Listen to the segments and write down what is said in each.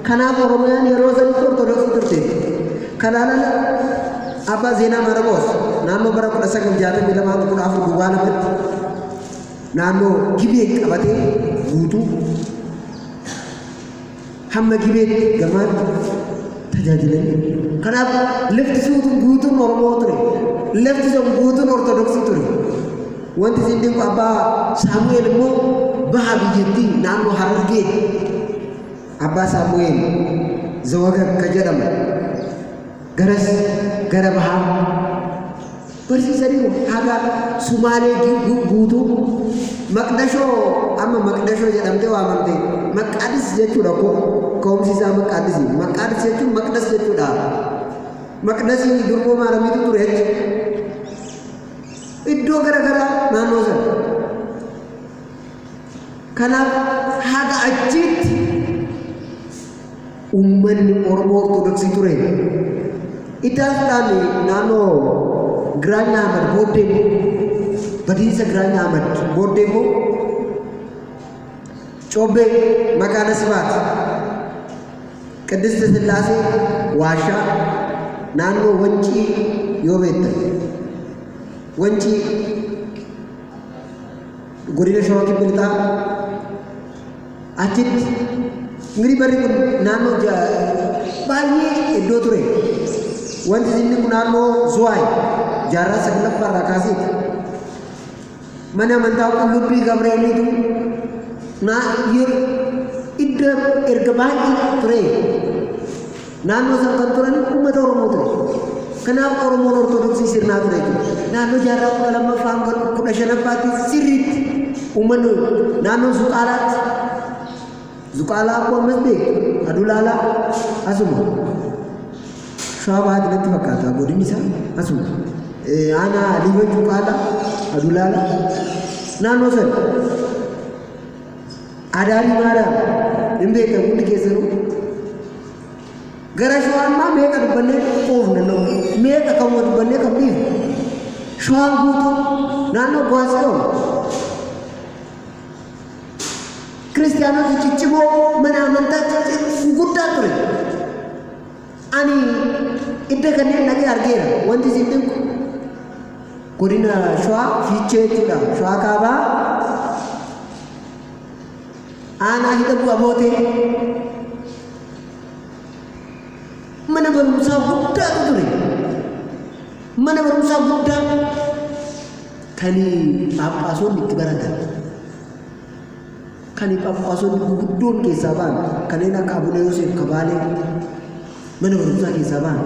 Kanaaf Oromiyaan yeroo sanitti Ortodoksii turte. Kanaan Abbaa Zeenaa Marqos naannoo bara 1962 duwwaa lamatti naannoo Gibee qabatee guutuu hamma Gibee gamaan tajaajilanii. Kanaaf lafti suutuun guutuun Oromoo ture. Lafti sun guutuun Ortodoksii ture. Wanti isin kun Abbaa Saamu'eel immoo baha biyyattii naannoo Harargee Abbaa Saamu'eel Zawaga jedhama. Garas gara bahaa barsiisanii haga Sumaalee guutuu Maqdashoo amma Maqdashoo jedhamtee waamamte. Maqaadis jechuudha ka'umsi isaa Maqaadis. Maqaadis jechuun Maqdas jechuudha. Maqdasii durbo Maaramiitu ture jechuudha. Iddoo garaagaraa naannoo sana. Kanaaf haga achitti ummanni Oromoo Ortodoksii ture. Itaasudhaan naannoo Giraanya Ahmad booddee badiisa Giraanya Ahmad booddee immoo Coobbee Makaana Sibaat Qiddistii Sillaasee Waashaa naannoo Wancii yoo beektan Wancii godina Shawaa Kibba Lixaa achitti ngiri barri kun naannoo baay'ee iddoo ture. Wanti inni kun naannoo Zuwaay jaarraa saglaffaarraa kaaseeti. Mana amantaa Qullubbii Gabreeliitu iddoo erga baay'ee ture. Naannoo sana kan turan uummata Oromoo ture. Kanaaf Oromoon Ortodoksii sirnaa ture. Naannoo jaarraa 12ffaan 15ffaatti sirriitti uummanni naannoo Zuqaalaa akkuma ammas beeku Adulaalaa asuma Shawaa Bahaatti natti fakkaata godinni isaa asuma aanaa Liiban Zuqaalaa Adulaalaa naannoo sana Adaarii Maariyaam hin beektan hundi keessanuu gara Shawaan maa meeqa dubbannee qoofne meeqa kan dubbannee kan dhiifu Shawaan guutuu naannoo Gwaasiyoon Kiristaanota ciccimoo mana amantaa guddaa ture. Ani iddoo kanneen dhaqee argeera. Wanti isin dhinku godina Shawaa Fiichee jechuudha. Shawaa Kaabaa aanaa hidha bu'aa bootee mana barumsaa guddaatu ture. Mana barumsaa guddaa kan Phaaphaasonni itti baratan. Kan Phaaphaasonni gurguddoon keessaa ba'an kanneen akka Abuna Yoosef Kabaalee mana barumsaa keessaa ba'an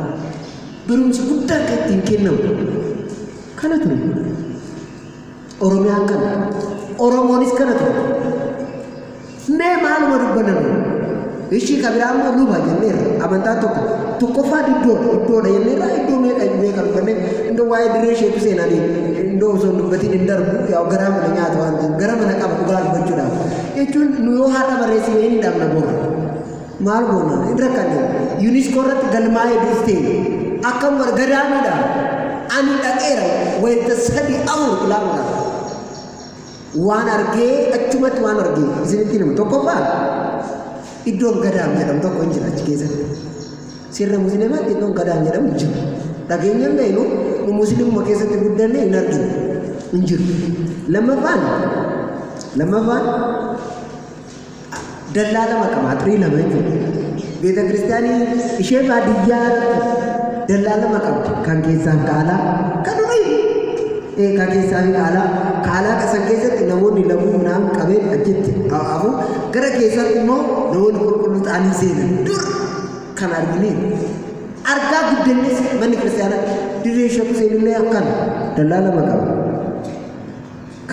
barumsi guddaa akka ittiin kennamu kana ture. Oromiyaan kana Oromoonis kana ture. Mee maaluma dubbannan ishii kabiraa immoo luba jenneerra amantaa tokkoffaa iddoodha jenneerra iddoo meeqa dubbanne iddoo waa'ee dirree isheetu seenanii iddoo osoo dubbatiin hin darbu yaa garaa mana nyaata waan ta'eef gara mana qaba dhugaa dubbachuudhaaf jechuun nu yoo haadha barreessinee ni dhaabna boora maal goona hin rakkanne yuuniskoo irratti galmaa'ee duftee akkam gadaamiidha ani dhaqeera wayita 3-4 ilaala waan argee achumatti waan argee isinitti himu tokkoffaa iddoon gadaam jedhamu tokko hin jira achi keessatti sirna musliimaatti iddoon gadaam jedhamu hin jiru dhageenyaan ga'inu nu musliimuma keessatti guddanne hin arginu hin jiru lammaffaan dallaa lama qaba xirii lama jechuudha beeta kiristaanii ishee baadiyyaa dallaa lama qabdi kan keessaan qaalaa kan durii kan keessaan qaalaa kasan keessatti namoonni lamuu naam qabeen achitti hafu gara keessatti immoo namoonni qulqulluu ta'anii seenan dur kan argineen argaa guddannes manni kiristaanaa dirree shakkuu seenillee akkan dallaa lama qaba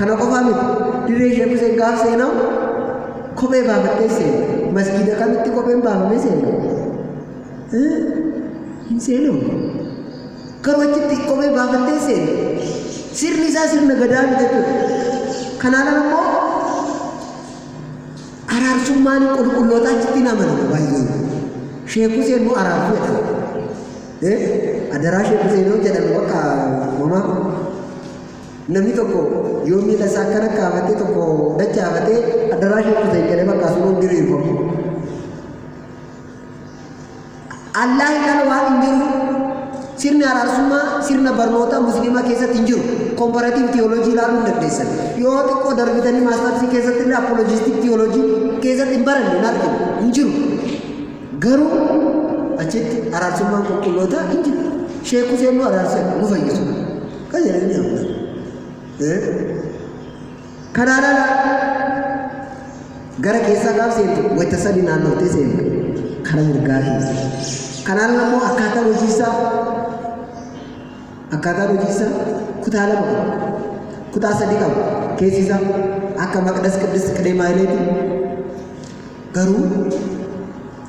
Kana qofaa miti dirree Sheek Huseen gaaf seenamu kophee baafattee seena. Masgiida kamitti kopheen baafamee seena? Hin seenamu. Garuu achitti kophee baafattee seena. Sirni isaa sirna gadaa miti jechuudha. Kanaaf immoo araarsummaan qulqulloota achitti namanama baay'ee. Sheek Huseen immoo araarsuu jedhama. Adaraa Sheek Huseen yoo jedhame bakka uumamaa namni tokko yoo miila isaa akkana kaafatee tokko dachaafatee adaraa Sheek Huseen jedhee bakka asuun diriirfamu. Allah kan waan hin jiru sirni araarsummaa sirna barnoota musliimaa keessatti hin jiru. Komparaatiiv tiyooloojii ilaaluun dandeessan. Yoo xiqqoo darbitanii maastarsii keessatti illee apoloojistik tiyooloojii keessatti hin baranne hin arginu hin jiru. Garuu achitti araarsummaan qulqulloota hin jiru. Sheek Huseen nu araarsan nu fayyisu. Kan jedhanii amna. Kanaadhaan gara keessaa gaaf seentu wayita sadii naannoottee seentu kara mirgaatii. Kanaan immoo akkaataan hojii isaa kutaa lama qaba. Kutaa sadii qaba. Keessi isaa akka maqdas qiddis qideemaayileeti. Garuu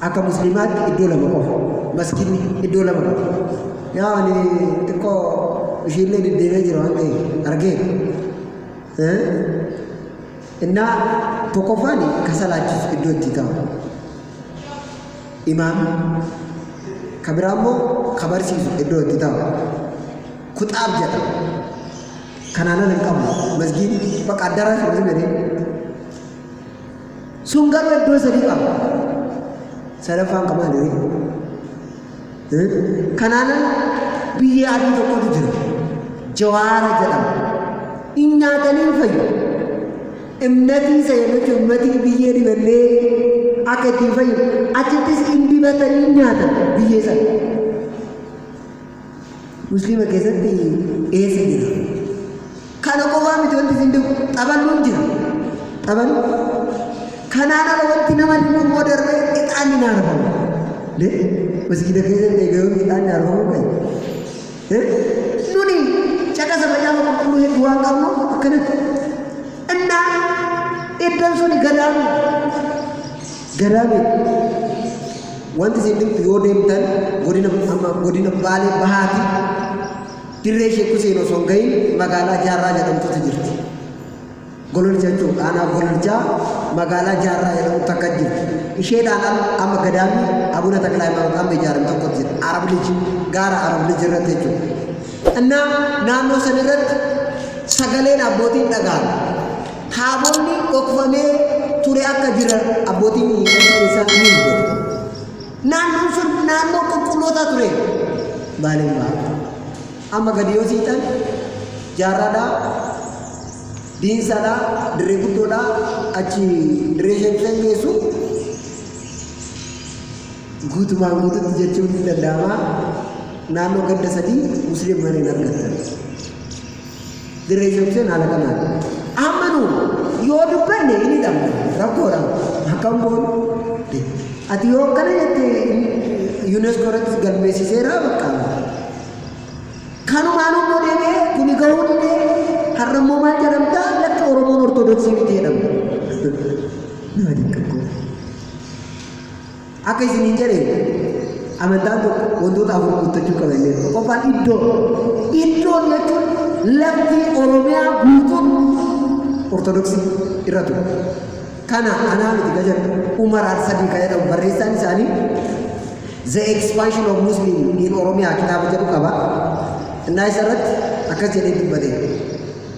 akka musliimaatti iddoo lama qofa. Masgiidni iddoo lama qaba. Yaa ani xiqqoo ishiillee deddeebi'ee jira waan ta'eef argee. Innaa tokkoffaan kasalaachisu iddoo itti ta'u. Imaam kabiraa immoo kabarsiisu iddoo itti ta'u. Kutaab jedhama. Kanaanan hin qabu. Masgiidni bakka addaraa shirri jedhee. Sun garuu iddoo sadii qaba. Sadaffaan qaban kanaanan biyya adii tokkotu jira. Jawaara jedhama. Inni nyaatanii fayyu. Imnatii isa yeroo jechuun ummatii biyyee dibannee akka ittiin fayyu achittis hin dibatanii nyaatan biyyee sana. Musliima keessatti eessa jira? Kana qofaa miti wanti isin dhibu taphannuun jira. Taphannu. Kanaan ala wanti nama dhibu immoo darbee ixaanni naarfamu. Masgiida keessatti eegaluun ixaanni naarfamu qabu. Nuni caqasa fayyama qulqulluu hedduu waan qabnu akkanatti. Innaa iddoon suni gadaami. Gadaami. Wanti isin dhibu yoo deemtan godina Baalee Bahaati dirree Sheek Huseen osoo hin gahin magaalaa Jaarraa jedhamtutu jirti. Gololcha jechuun aanaa gololchaa magaalaa Jaarraa jedhamtu akka jirti. Isheedhaan amma gadaami Abuna Taklaa Hayimaanoot amma ijaarame tokkotu jira. Arabliji gaara Arabliji irratti jechuudha. Innaa naannoo san irratti sagaleen abbootiin dhaga'ama. Haabonni dhokfamee ture akka jiran abbootiin keessaa ni hubatu. Naannoon sun naannoo qulqulloota ture. Baaleen Bahaa. Amma gadi yoo siitan Jaarraadhaa, Diinsaadhaa, Dirree Guddoodhaa achi dirree Sheek Huseen geessu guutumaan guututti jechuun ni danda'ama. Naannoo ganda sadii musliimman hin argattan. Dirree Sheek Huseen haala kanaan. Ammanuu yoo dubbanne inni dhabna rakkoodha. Akkam boonu. Ati yoo akkana jettee UNESCO irratti galmeessiseera bakka. Kanumaan immoo deemee kuni gahuu didee har'ammoo maal jedhamta lakka Oromoon Ortodoksii miti jedhamu. Nama dinqabqoo. Akka isiniin jedhee amantaan tokko wantoota afur guuttachuu qabanne qofaan iddoon jechuun lafti Oromiyaa guutuun Ortodoksii irra ture. Kana anaa miti gajaru Umar Al-Sadiq jedhamu barreessaan isaanii The Expansion of Muslim in Oromiyaa kitaaba jedhu qaba. Innaa isarratti akkas jedhee dubbatee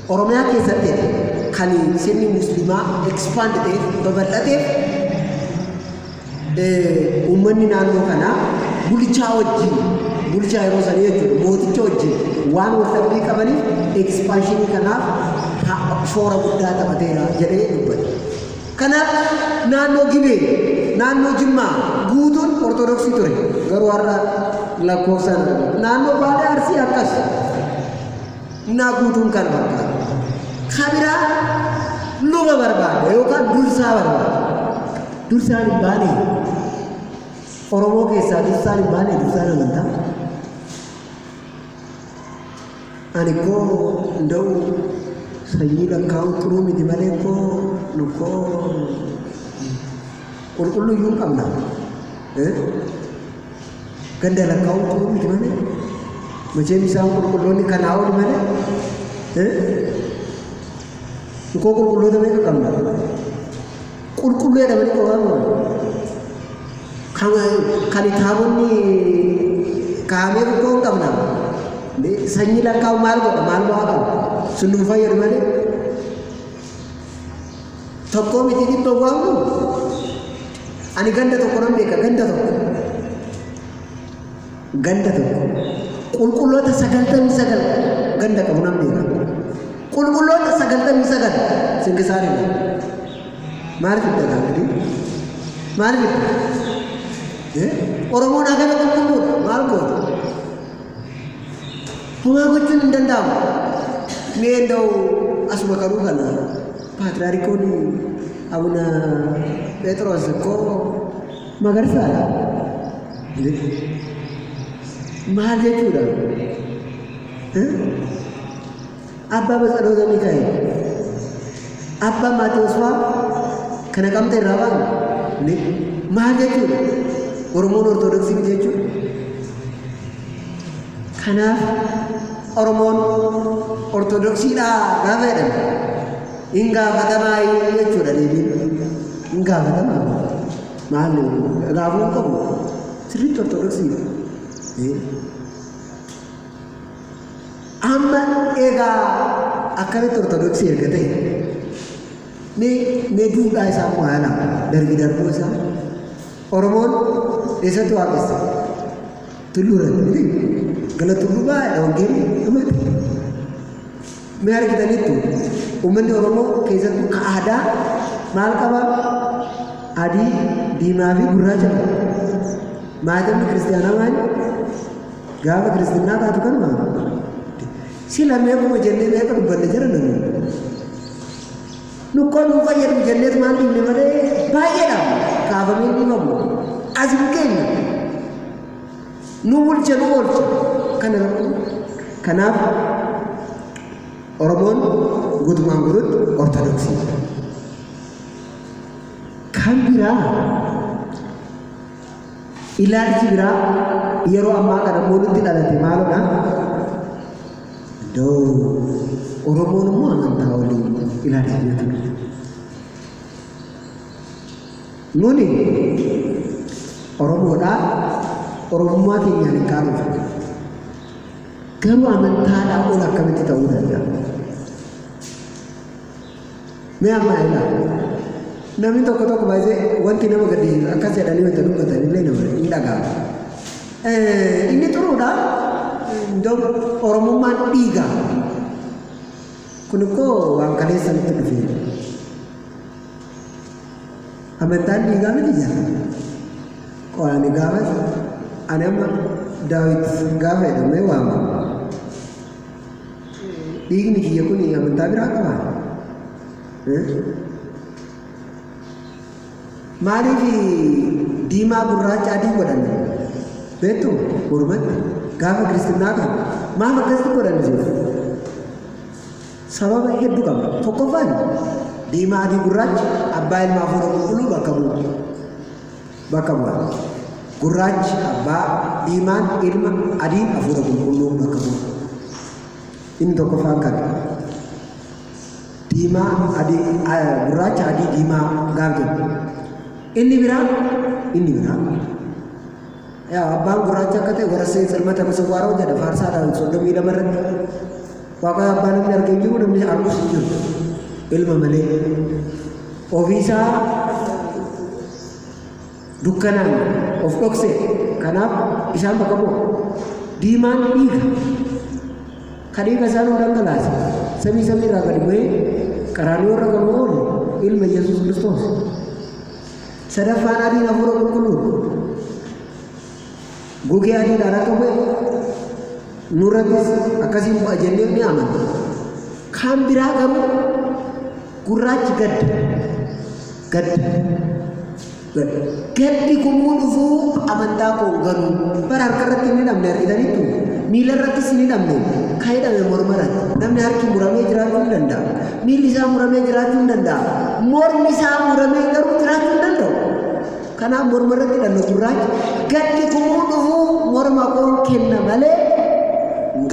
Oromiyaa keessatti kan sirni musliimaa expand ta'eef babal'ateef uummanni naannoo kanaa bulchaa yeroo sanii jechuudha mooticha wajjin waan wal-dhabbii qabaniif expansionii kanaaf shoora guddaa taphateera jedhee dubbate. Kanaaf naannoo Gibee, naannoo Jimmaa guutuun Ortodoksii ture. Garuu har'a lakkoofsaan naannoo Baalee Arsii akkas. Naa guutuun kan fakkaatu. Kabiraa luba barbaada yookaan dursaa barbaada. Dursaan hin baane. Oromoo keessaa dursaan hin baane dursaan amantaa. Ani koo nda'u sanyii lakkaa'u turuu miti malee koo nu koo qulqulluyyuu hin qabna. Ganda lakkaa'u turuu miti malee macheen isaan qulqulloonni kanaa oli malee nu koo qulqulloota meeqa qabna? Qulqulluu jedhamanii qofamu kan taabonni kaa'amee tokko hin qabna. Sanyii lakkaa'u maal godha maal bu'aa qaba? Sun nu fayyadu malee tokko miti dhibba waamnu. Ani ganda tokko nan beeka ganda tokko qulqulloota 99 ganda qabu nan beeka. Qulqulloota 99 Singisaariidha. Maal fidda gaafati? Maal fidda? Oromoon hagana qulqulluudha maal goota? Homaa gochuun hin danda'amu. Mee ndau asuma kanuu kana paatriyaarikoonni Abuna Phexros koo Magarsaadha. Maal jechuudha? Abbaa Batsaloota Mikaa'el, Abbaa Maatewos fa'aa kana qabxee irraa baanu maal jechuudha? Oromoon Ortodoksii jechuudha. Kanaaf Oromoon Ortodoksiidhaa gaafa jedhamu hin gaafatamaa jechuudha deebiin. Hin gaafatamaa maal gaafuu qabu sirriitti Ortodoksiidha. Amma egaa akkamitti Ortodoksii erga ta'e mee duudhaa isaa maala darbuu isaa Oromoon eessatti waaqessa? Tulluu irratti gala tulluu baay'ee wangeelli dhumate. Mee argitaniittu uummanni Oromoo keessattuu ka aadaa maal qaba? Adii, diimaa fi gurraacha qaba. Maatiin kiristaanaa maali? Gaafa kiristinnaa taatu kanuma. Sila meequma jennee meeqa dubbanne jira namni. Nukkoo nuu fayyadu jenneet maal dhiibne malee baay'eedha kaafamee dhiibamu. Asin keenya nu bulcha nu oolcha kana rakkoo. Kanaaf Oromoon guutumaan guutuutti Ortodoksii. Kan biraa ilaalchi biraa yeroo ammaa kana moolutti dhalate maalodha? Oromoon immoo amantaa waliin ilaalcha jechuudha. Nuni Oromoodhaa Oromummaa keenyaan hin qaanofne. Garuu amantaadhaan ol akkamitti ta'uu danda'a? Mee amma ilaala. Namni tokko baay'ee wanti nama gaddisiisu akkas jedhanii wanta dubbatan illee nama hin dhaga'amu. Inni xuruudha. Oromummaan dhiiga. Kun koo waan kaleessanitti dhufee. Amantaan dhiigaa miti jira. Qoraani gaafas ani amma Daawit gaafa jedhamee waama. Dhiigni kiyya kun amantaa biraa qaba. Maaliif diimaa gurraacha adii godhan? Beektu mormatti gaafa kiristinnaa kan maaf akkasitti godhan jiru? Sababa hedduu qaba. Tokkoffaan diimaa adii gurraachi abbaa ilmaa fuudha qulqulluu bakka bu'a. Gurraachi abbaa, diimaan ilma, adiin hafuura qulqulluu bakka bu'a. Inni tokkoffaan kan diimaa adii gurraacha adii diimaa gaafa jedhu. Inni biraa yaa abbaan gurraacha akka ta'e warassee salmata masawwaaroo jedha faarsaadhaan soddomii lamarratti. Waaqayyo abbaan namni argee jiru namni arguus hin jiru. Ilma malee ofiisaa dukkanaan of dhokse. Kanaaf isaan bakka bu'a. Diimaan dhiiga. Kan dhiiga isaan dhangalaase. Samii irraa gadi bu'ee qaraanii irra kan oolu ilma Yesuus Kiristoos. Sadaffaan adiin hafuura qulqulluu. Gugee adiidhaan akka bu'e nurrattis akkasiin bu'a jennee ni amanna. Kan biraa garuu gurraachi gaddi kumuu dhufuu amantaa koo garuu bara harkarratti ni dhabne argitaniittu miila irrattis ni dhabne kaidame mormarat namni harki muramee jiraachuu hin danda'u miilli isaa muramee jiraachuu hin danda'u mormi isaa muramee garuu jiraachuu hin danda'u kanaaf mormarratti hidhannu gurraachi gaddi kumuu dhufuu morma koon kenna malee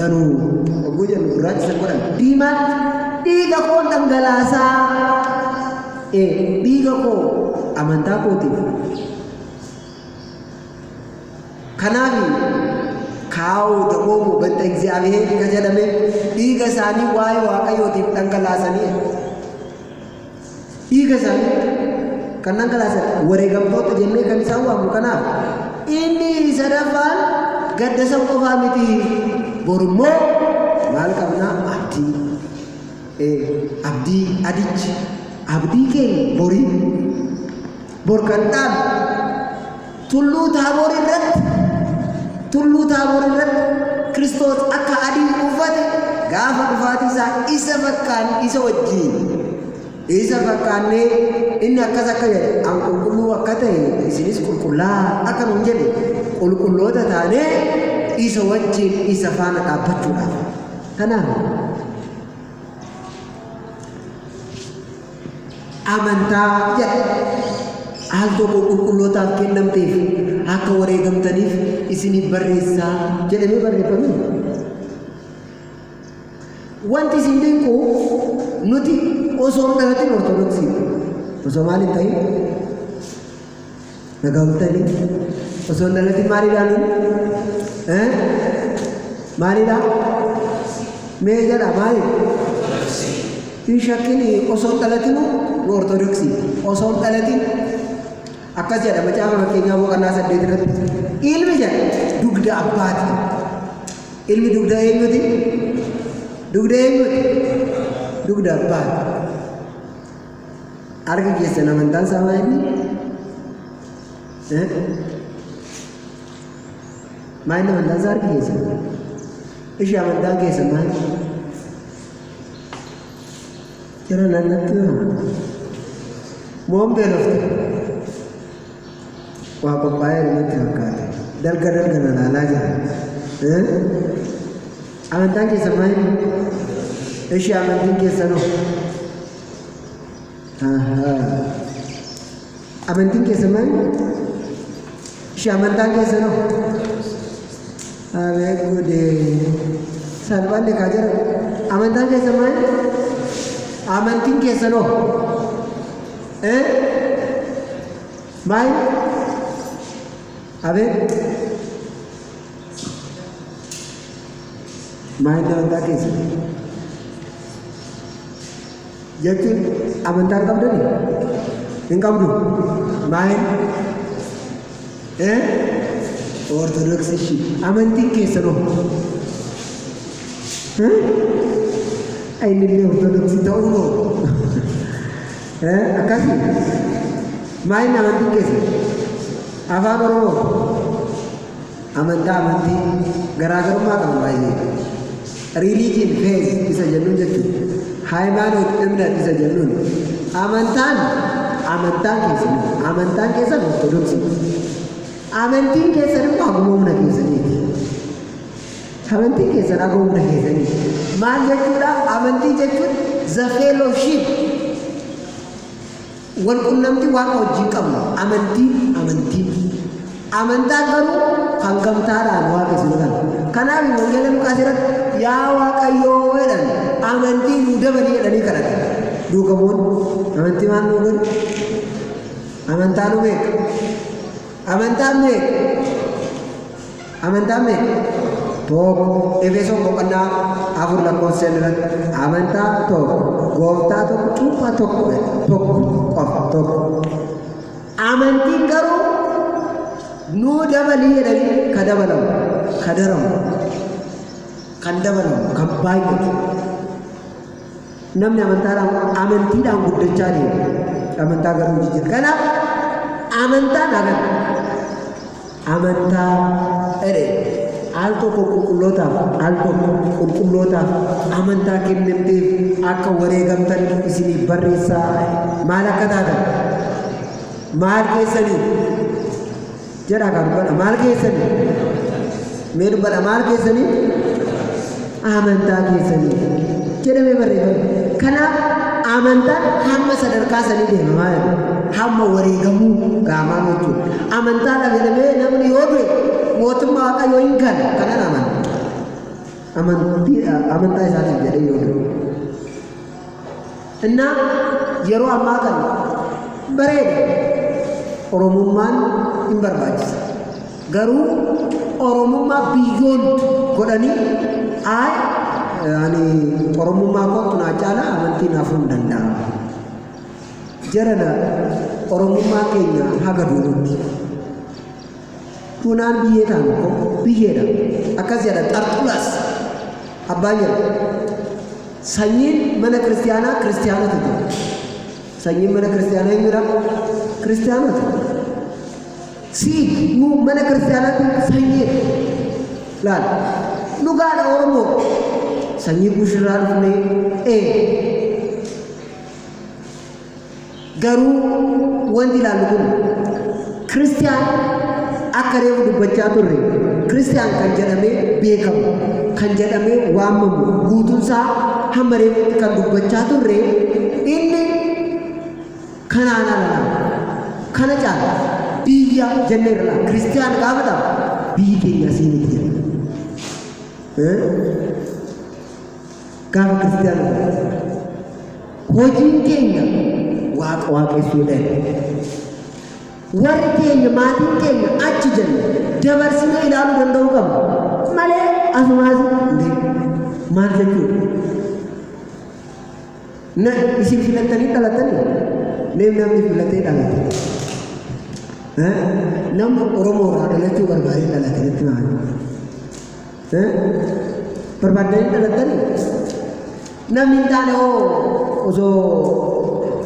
ganuu oguu jennu gurraachi san godhan diimaan dhiiga koon dhangalaasaa dhiiga koo amantaa kootiif kanaaf kaa'u dhaboomu banta እግዚአብሔር ከጀለሜ dhiiga isaanii waa'ee waaqayyootiif dhangalaasanii dhiiga isaanii kan dhangalaasan wareegamtoota jennee kan isaan waamu kanaaf inni sadaffaan gadda isa qofaa miti borummoo maal qabnaa abdii adichi abdii keenya borii borkandhaan tulluu taaboor irratti Kiristoos akka adii uffate gaafa dhufaatii isa fakkaan isa wajjin isa fakkaannee inni akkas akka jedhe an qulqulluu akka ta'e isinis qulqullaa akka nuun jedhe qulqulloota taanee isa wajjin isa faana dhaabbachuudhaaf kanaaf amantaa jedhe al tokko qulqullootaaf kennamteef akka wareegamtaniif isiniif barreessaa jedhamee barreeffame wanti isin dinqu nuti osoo hin dhalatin ortodoksii osoo maal hin ta'in nagaamtanii osoo hin dhalatin maalidhaan maalidha mee jedha maali hin shakkini osoo hin dhalatinu nu ortodoksii osoo hin dhalatin akkas jedha macaafa fakkeenyaa boqonnaa 8 irratti ilmi jedha dugda abbaati ilmi dugda eenyuti dugda abbaati arga keessan amantaan isaa maali maali amantaan isaa arga keessan ishee amantaan keessan maali jira naannatti moom beelofte waa qophaa'ee irratti fakkaate dalga na laalaa jira amantaan keessa maali ishee amantiin keessanoo amantiin keessa maali ishee amantaan keessanoo abee godee salphaanne kaa jira amantaan keessa maali amantiin keessanoo maali abe maal amantaa keessa jechuun amantaa qabdani hin qabdu maal ortodoksii amantiin keessa no ainillee ortodoksii ta'uu no akkasii maal amantiin keessa afaan oromoo amantii garaagarummaa qabu baay'ee religion faith isa jennuun jechuudha ሃይማኖት እምነት isa jennuun amantaan keessan ortodoksii amantiin keessan immoo haguumna keessaniiti amantiin keessan haguumna keessaniiti maal jechuudha amantii jechuun the fellowship wal qunnamtii waaqa wajjin qabnu amantaan garuu kan gamtaadhaan waaqa isin galu kanaaf wangeela Luqaas irratti yaa waaqayyoo jedhan amantii nu dabalii jedhanii kadhatan duukamoon amantii maal nu godhu amantaa nu meeqa amantaan meeqa tokko Efesoon boqonnaa 4 lakkoofsa irratti amantaa tokko gooftaa tokko cuuphaa tokko qofa tokko amantiin garuu nu dabalii jedhanii kan dabalamu kan baay'atu namni amantiidhaan guddachaa deema amantaa garuu jijjiirra kanaaf amantaan amantaa al tokko qulqullootaaf amantaa kennamteef akka wareegamtan isiniif barreessaa maal akka taatan maal keessanii jedha kan dubbadha maal keessanii mee dubbadha maal keessanii amantaa keessanii jedhamee barreeffame. Kanaaf amantaan hamma sadarkaa sanii deemamaa jiru. Hamma wareegamuu gaamaa jechuudha. Amantaan dhabeedhamee namni yoo du'e mootummaa Waaqayyoo hin galu kanan amanta. Amantaa isaatiif jedhee yoo du'e. Inna yeroo ammaa kana bareeda Oromummaan hin barbaachisa. Garuu Oromummaa biyyoon godhanii ani Oromummaa kootu naa caala amantiin hafuu hin danda'amu. Jarana Oromummaa keenya haga duurutti. Tunaan biyyee taanu ko biyyeedha. Akkas jedha Xarxulas abbaan jedha. Sanyiin mana kiristaanaa kiristaanota jira. Sanyiin mana kiristaanaa hin jira kiristaanota. Siid nu mana kiristaanaa sanyiin laal dhugaadha Oromoo sanyii bushirraa dhufnee garuu wanti ilaallu kun kiristiyaan akka reefu dubbachaa turre kiristiyaan kan jedhamee beekamu kan jedhamee waamamu guutumsaa hamma reefutti kan dubbachaa turre inni kanaan alaa kana caala biyya jenneerra kiristiyaan gaafata biyyi keenya asii miti jedha. Gaafa kiristiyaan hojiin keenya waaqessuudhaan warri keenya maatiin keenya achi jenne dabarsinee ilaaluu danda'uu qabna malee asumaas maal jechuudha. Isin filattanii dhalatanii namni filatee dhalate namni Oromoo irraa dhalachuu barbaadee dhalate jetti maali? Barbaadanii dhalatanii namni hin taane osoo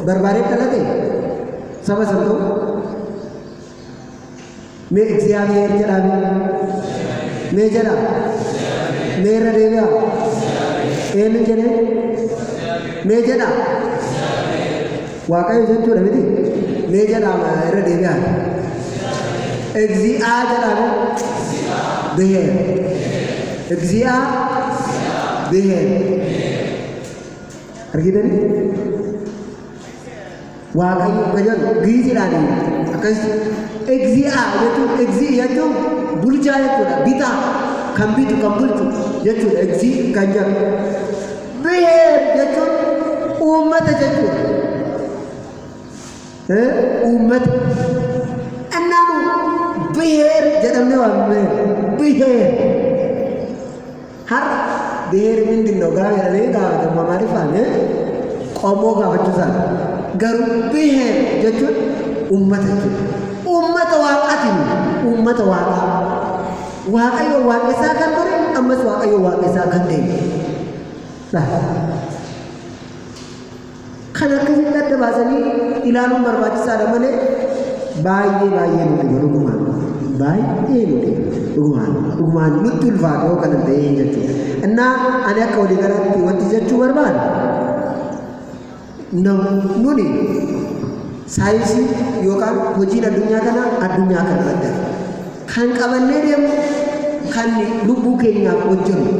barbaadee dhalate saba santuu mee እግዚአብሔር jedhame mee jedha mee irra deebi'a eenyu jedhe mee jedha Waaqayyo jechuudha miti mee jedha irra deebi'a እግዚአብሔር jedhame ብሔር እግዚአብሔር argitani Waaqayyo kajalu giiziidhaan akkas jechuun bulchaa jechuudha bitaa kan bitu kan bulchu jechuudha kan jedhu biheer jechuun uummata jechuudha uummata annaanu biheer jedhamne waamne biheer har'a biheer mindin ነው ጋር ያለ ጋር ማሪፋን ቆሞ ጋብቻ garuu biheer jechuun uummata jechuudha. Uummata waaqaatiin uummata waaqaa Waaqayyo waaqessaa kan ture ammas Waaqayyo waaqessaa kan deemu. Kan akkasitti adda baasanii ilaaluun barbaachisaadha malee baay'ee nuti dhugumaan baay'ee nuti dhugumaan nutti ulfaatu yoo kana ta'e jechuudha. Innaa ani akka walii galaatti wanti jechuu barbaadu nuni saayinsii yookaan hojiin addunyaa kanarratti kan qabannee deemu kan lubbuu keenyaaf hojjennu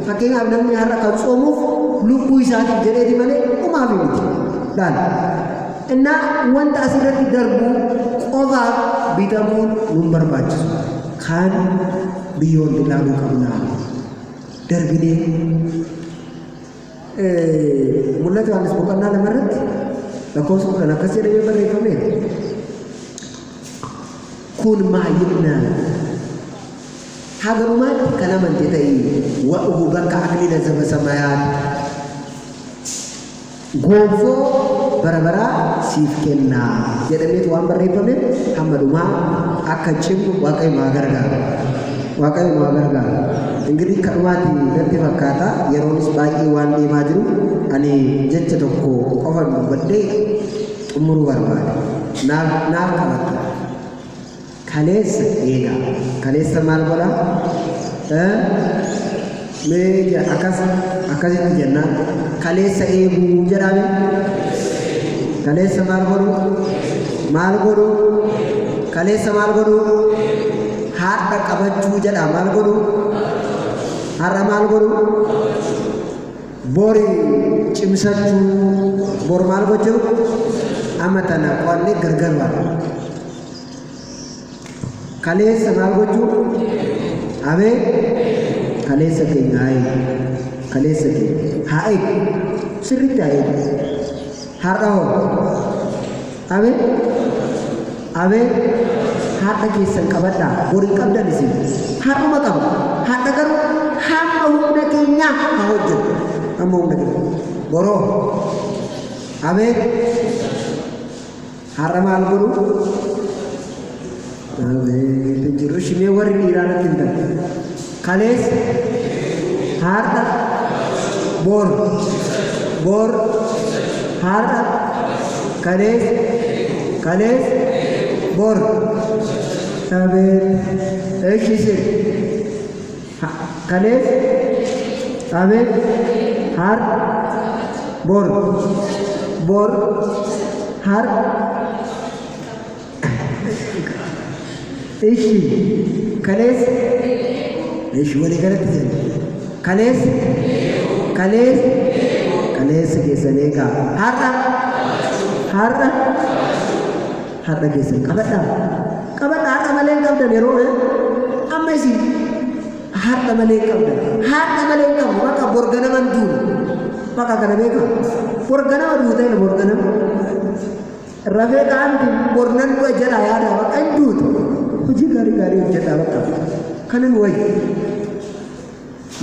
fakkeenyaaf namni har'a kan soomuuf lubbuu isaatiif jedheeti malee umaaf miti laala innaa wanta asirratti darbu qofaaf bitamuun nun barbaachisu kan biyyoon ilaaluu qabnaa darbinee mul'ata Yohaannis boqonnaa lamarratti lakkoofsa kudhan akkas jedhamee barreeffameera. Kun maayilna hagarumaatti kan amante ta'e wa'uhu bakka aklila saba samayaat gonfoo barabaraa siif kennaa jedhameetu waan barreeffameef hamma dhumaa akka cimu Waaqayyo maa gargaara. እንግዲህ ከdhumaati natti fakkaata yeroonis baay'ee waan deemaa jiru ani jecha tokko qofa dubbadhee xumuruu barbaade naaf qabata kaleessa eega kaleessa maal godha mee akkasitti jenna kaleessa eeguu jedhame kaleessa maal godhu kaleessa maal godhu haadha qabachuu jedha maal godhu Haramal guru bori cimsatu bor mal gojo amatana kwanne gargarwa kale samal gojo ave kale sake ngai kale sake hae sirita hai harao ave ave hata kisan kabata bori kabda di sini haru makam hata garu hamma humna kenya hawjo hamma humna kenya boro ave haramal guru ave penjuru shime wari irana tinda kales harta bor bor harta kales kales bor ave ekise kales ave har bor bor har eshi kales eshi wali galat kales kales kales ke sanega harra harra harra ke san kabada kabada harra malen kabda nero amesi harta malaikat maka borgana mandu maka kana beka borgana wadu tay borgana rafe kan bornan do jara ya da kan dut kuji gari gari jata wakka kanan wai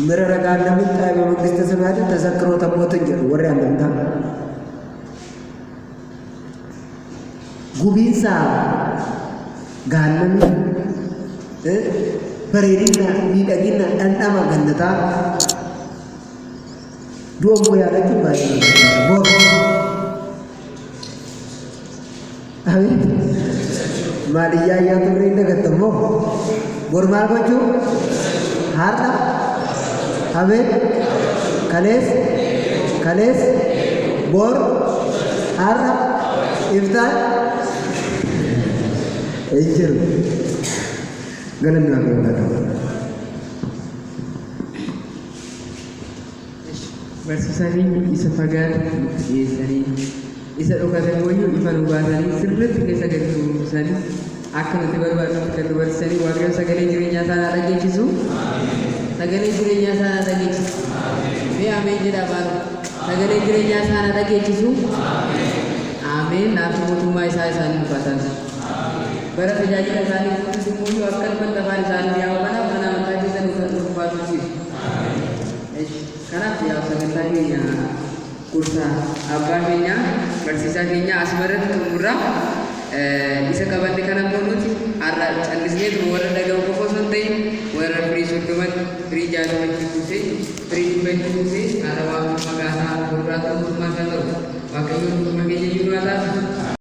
merara kan namin tay magista samada tazakkaro tamotan jer warre andanta gubinsa gannan Peririna, bidagina, dan nama gandata. Dua moya lagi bayi, bor. Amin. Maria yang turinda ketemu, bor malgoju, harta, amin. Kales, kales, bor, harta, iftar, ejir. Ganan na ko kata. Bersisari isa pagar isari isa dokate moyu ifanu basari sirret ke sagadu sari akan tibar-tibar ke bersari warga sagale jirinya sana lagi cisu sagale jirinya sana lagi cisu me ame jira baru sagale jirinya sana lagi cisu amin nabi mutumai saya sani batan bara tajaajila isaanii guutuu muuyyu akkan mantafaan isaanii yaa'u kana mantaajisan uffatu baatuusiif kanaaf yaa sagantaa keenya kursaa abbaa keenya barsiisaa keenya asmarratti xumurra isa qabanne kana nuti har'a callisneetu warra dhaga'u qofa osoo hin ta'in warra firii 30 firii 60 firii 100 firii 100 har'a waan